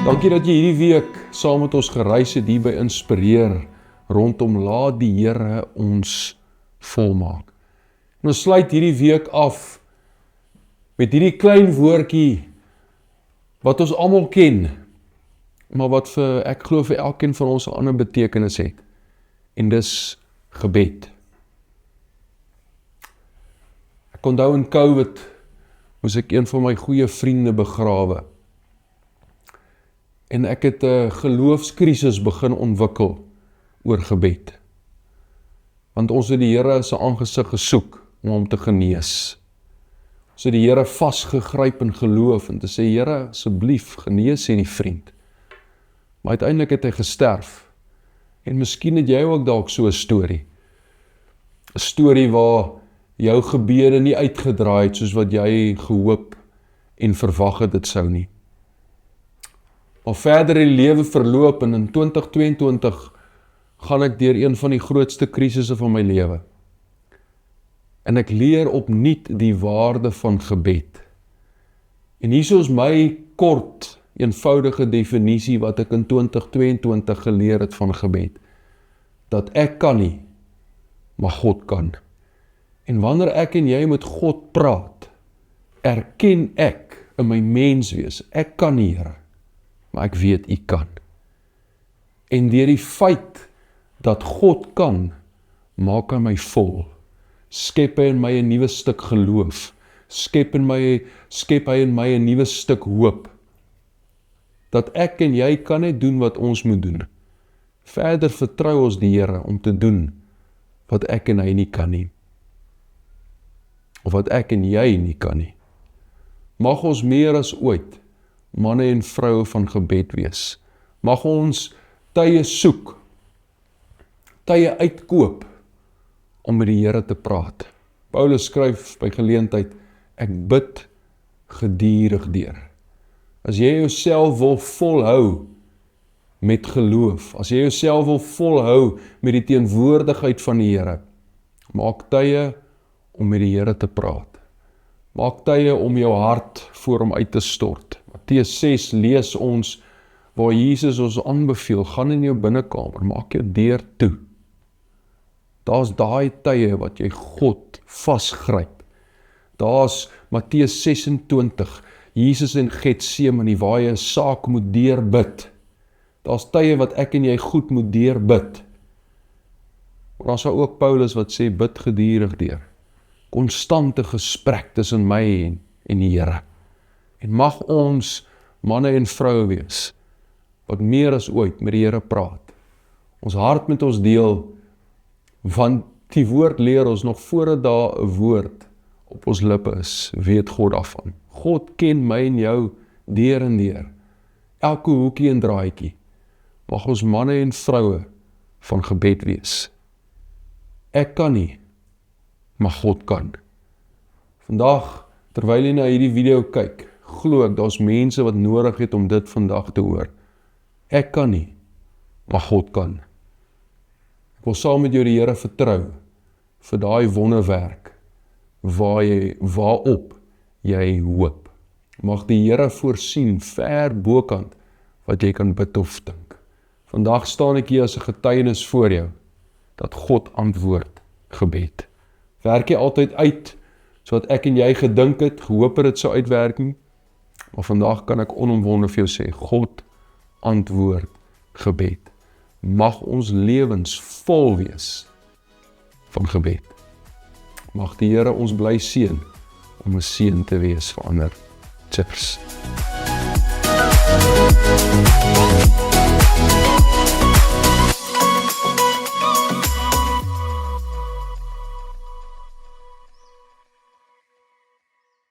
Dankie dat jy hierdie week saam met ons gereis het hier by Inspireer rondom laat die Here ons volmaak. En ons sluit hierdie week af met hierdie klein woordjie wat ons almal ken, maar wat ek glo vir elkeen van ons 'n ander betekenis het. En dis gebed. Ek onthou in COVID moes ek een van my goeie vriende begrawe. En ek het 'n geloofskrisis begin ontwikkel oor gebed. Want ons het die Here se aangesig gesoek om hom te genees. Ons het die Here vasgegryp in geloof en te sê, Here, asseblief, genees hierdie vriend. Maar uiteindelik het hy gesterf. En miskien het jy ook dalk so 'n storie. 'n Storie waar jou gebede nie uitgedraai het soos wat jy gehoop en verwag het dit sou nie. Maar verder in die lewe verloop en in 2022 gaan ek deur een van die grootste krisisse van my lewe. En ek leer opnuut die waarde van gebed. En hier is my kort, eenvoudige definisie wat ek in 2022 geleer het van gebed. Dat ek kan nie, maar God kan. En wanneer ek en jy met God praat, erken ek in my menswees, ek kan nie, Here, maar ek weet U kan. En deur die feit dat God kan, maak hy my vol. Skep hy in my 'n nuwe stuk geloof. Skep hy in my 'n nuwe stuk hoop. Dat ek en jy kan net doen wat ons moet doen. Verder vertrou ons die Here om te doen wat ek en hy nie kan nie. Of wat ek en jy nie kan nie. Mag ons meer as ooit manne en vroue van gebed wees. Mag ons tye soek, tye uitkoop om met die Here te praat. Paulus skryf by geleentheid, ek bid gedurig deur. As jy jouself wil volhou met geloof, as jy jouself wil volhou met die teenwoordigheid van die Here, maak tye om met die Here te praat. Maak tye om jou hart voor hom uit te stort. Matteus 6 lees ons waar Jesus ons aanbeveel, gaan in jou binnekamer, maak jou deur toe. Daar's daai tye wat jy God vasgryp. Daar's Matteus 26, Jesus in Getsemane, waar jy 'n saak moet deurbid. Daar's tye wat ek en jy goed moet deurbid. Maar daar's ook Paulus wat sê, bid gedurig deur. Konstante gesprek tussen my en die Here. En mag ons manne en vroue wees, wat meer as ooit met die Here praat. Ons hart met ons deel, want die woord leer ons nog voordat daar 'n woord op ons lippe is, weet God daarvan. God ken my en jou deur en deur. Elke hoekie en draaikie. Mag ons manne en vroue van gebed wees. Ek kan nie, maar God kan. Vandag, terwyl jy na hierdie video kyk, glo ek, daar's mense wat nodig het om dit vandag te hoor. Ek kan nie, maar God kan. Ek wil saam met jou die Here vertrou vir daai wonderwerk waarop jy hoop. Mag die Here voorsien ver bokant wat jy kan bid of dink. Vandag staan ek hier as 'n getuienis voor jou dat God antwoord gebed. Werk jy altyd uit sodat ek en jy gedink het, gehoop het dit sou uitwerk nie? Maar vandag kan ek onomwonde vir jou sê, God antwoord gebed. Mag ons lewens vol wees van gebed. Mag die Here ons bly seën om 'n seën te wees vir ander. Cheers.